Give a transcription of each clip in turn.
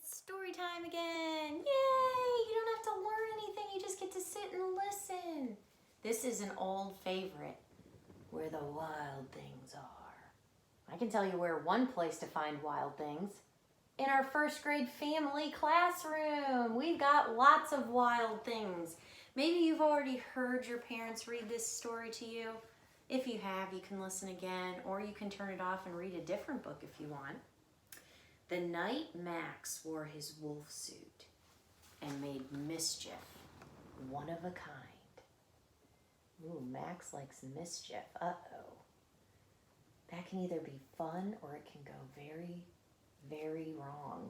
It's story time again. Yay! You don't have to learn anything, you just get to sit and listen. This is an old favorite, Where the Wild Things Are. I can tell you where one place to find wild things. In our first grade family classroom. We've got lots of wild things. Maybe you've already heard your parents read this story to you. If you have, you can listen again, or you can turn it off and read a different book if you want. The night Max wore his wolf suit and made mischief, one of a kind. Ooh, Max likes mischief. Uh-oh. That can either be fun or it can go very, very wrong.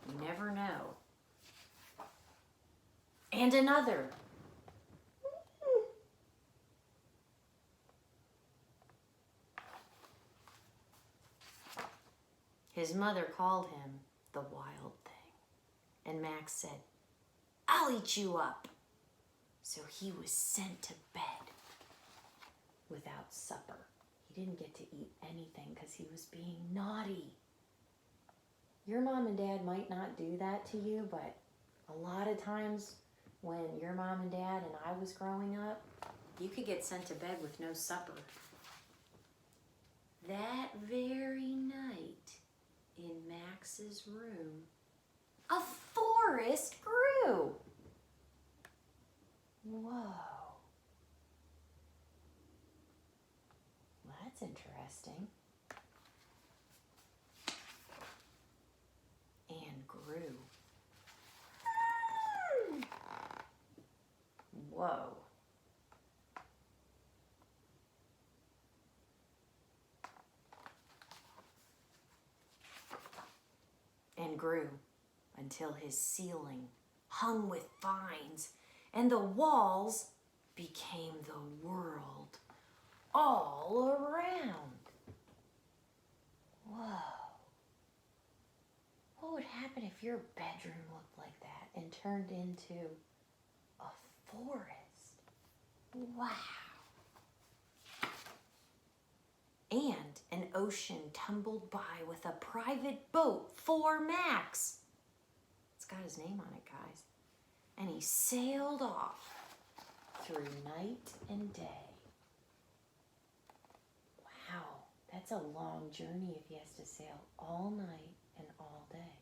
You never know. And another. His mother called him the wild thing. And Max said, "I'll eat you up." So he was sent to bed without supper. He didn't get to eat anything because he was being naughty. Your mom and dad might not do that to you, but a lot of times when your mom and dad and I was growing up, you could get sent to bed with no supper. That very night, in Max's room, a forest grew. Whoa. Well, that's interesting. And grew. Whoa. And grew until his ceiling hung with vines and the walls became the world all around. Whoa. What would happen if your bedroom looked like that and turned into a forest? Wow. And an ocean tumbled by with a private boat for Max. It's got his name on it, guys. And he sailed off through night and day. Wow, that's a long journey if he has to sail all night and all day.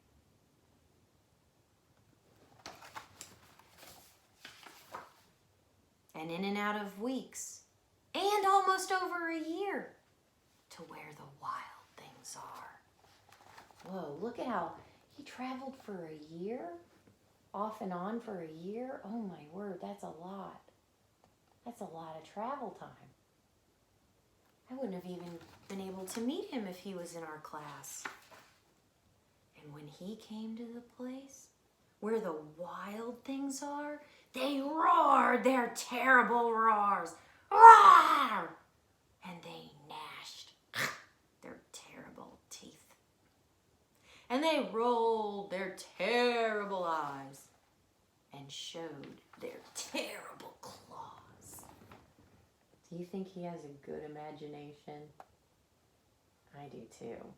And in and out of weeks, and almost over a year, to where the wild things are. Whoa, look at how he traveled for a year, off and on for a year. Oh my word, that's a lot. That's a lot of travel time. I wouldn't have even been able to meet him if he was in our class. And when he came to the place where the wild things are, they roared their terrible roars. Roar! And they gnashed their terrible teeth. And they rolled their terrible eyes and showed their terrible claws. Do you think he has a good imagination? I do too.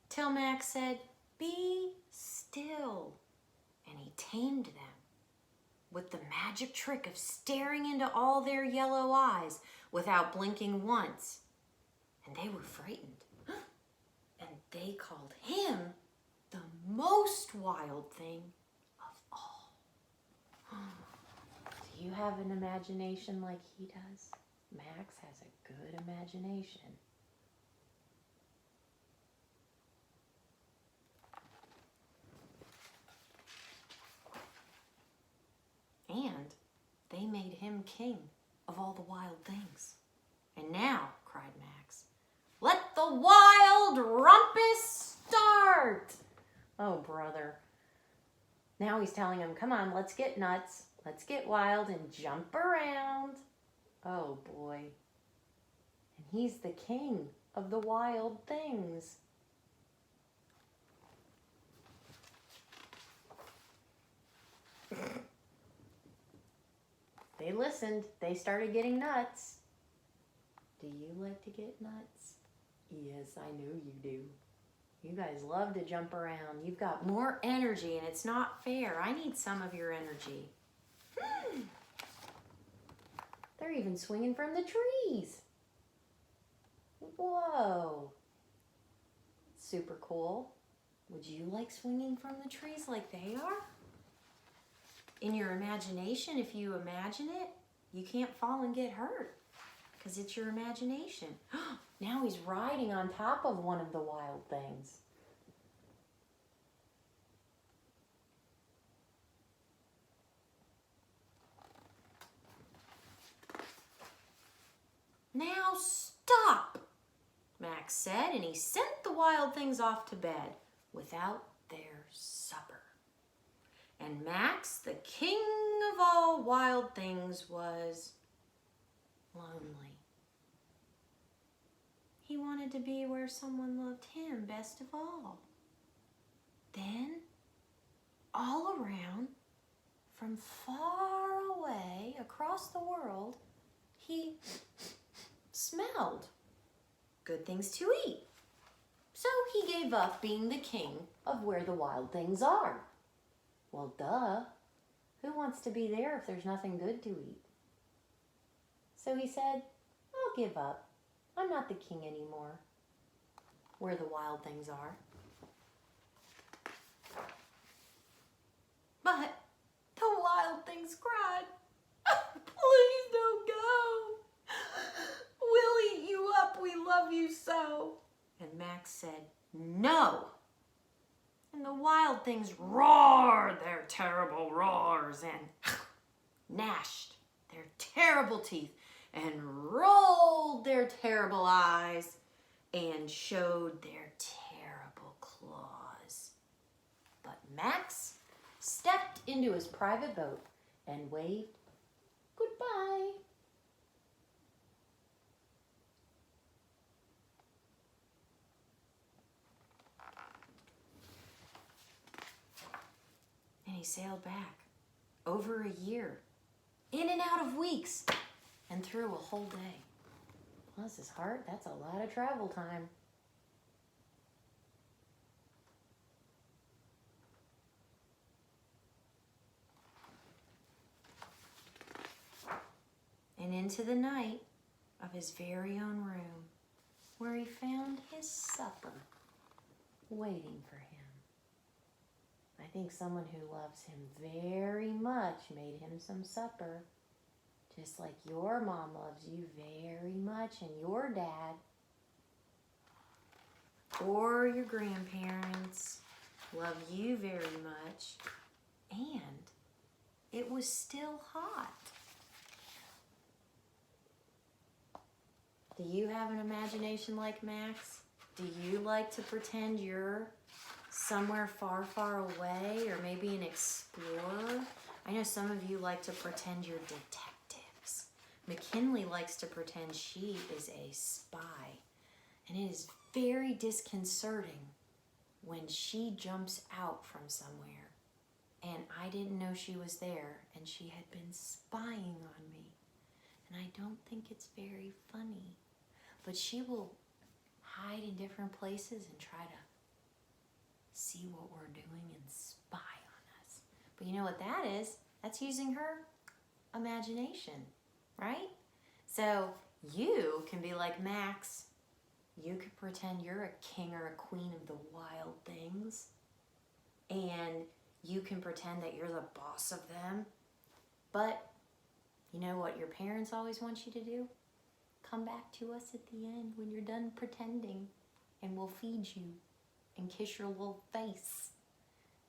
Till Max said, "Be still." And he tamed them with the magic trick of staring into all their yellow eyes without blinking once. And they were frightened. And they called him the most wild thing of all. Do you have an imagination like he does? Max has a good imagination. And they made him king of all the wild things. And now, cried Max, let the wild rumpus start. Oh, brother. Now he's telling him, come on, let's get nuts. Let's get wild and jump around. Oh, boy. And he's the king of the wild things. They listened. They started getting nuts. Do you like to get nuts? Yes, I know you do. You guys love to jump around. You've got more energy and it's not fair. I need some of your energy. They're even swinging from the trees. Whoa. Super cool. Would you like swinging from the trees like they are? In your imagination, if you imagine it, you can't fall and get hurt because it's your imagination. Now he's riding on top of one of the wild things. Now stop, Max said, and he sent the wild things off to bed without their supper. And Max, the king of all wild things, was lonely. He wanted to be where someone loved him best of all. Then, all around, from far away across the world, he smelled good things to eat. So he gave up being the king of where the wild things are. Well, duh. Who wants to be there if there's nothing good to eat? So he said, I'll give up. I'm not the king anymore where the wild things are. But the wild things cried, please don't go. We'll eat you up. We love you so. And Max said, no. And the wild things roared their terrible roars and gnashed their terrible teeth and rolled their terrible eyes and showed their terrible claws. But Max stepped into his private boat and waved goodbye. And he sailed back over a year, in and out of weeks, and through a whole day. Bless his heart, that's a lot of travel time. And into the night of his very own room, where he found his supper waiting for him. I think someone who loves him very much made him some supper, just like your mom loves you very much, and your dad, or your grandparents love you very much, and it was still hot. Do you have an imagination like Max? Do you like to pretend you're somewhere far, far away, or maybe an explorer? I know some of you like to pretend you're detectives. McKinley likes to pretend she is a spy. And it is very disconcerting when she jumps out from somewhere and I didn't know she was there and she had been spying on me. And I don't think it's very funny. But she will hide in different places and try to see what we're doing and spy on us. But you know what that is? That's using her imagination, right? So you can be like Max. You could pretend you're a king or a queen of the wild things. And you can pretend that you're the boss of them. But you know what your parents always want you to do? Come back to us at the end when you're done pretending, and we'll feed you and kiss your little face.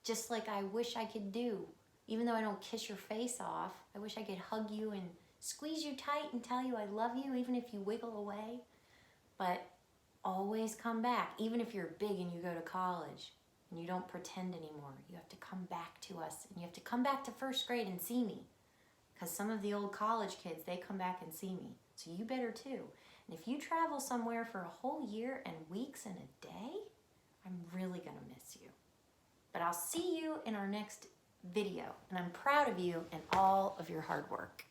Just like I wish I could do. Even though I don't kiss your face off, I wish I could hug you and squeeze you tight and tell you I love you, even if you wiggle away. But always come back, even if you're big and you go to college and you don't pretend anymore. You have to come back to us, and you have to come back to first grade and see me. Because some of the old college kids, they come back and see me. So you better too. And if you travel somewhere for a whole year and weeks and a day, I'm really going to miss you. But I'll see you in our next video. And I'm proud of you and all of your hard work.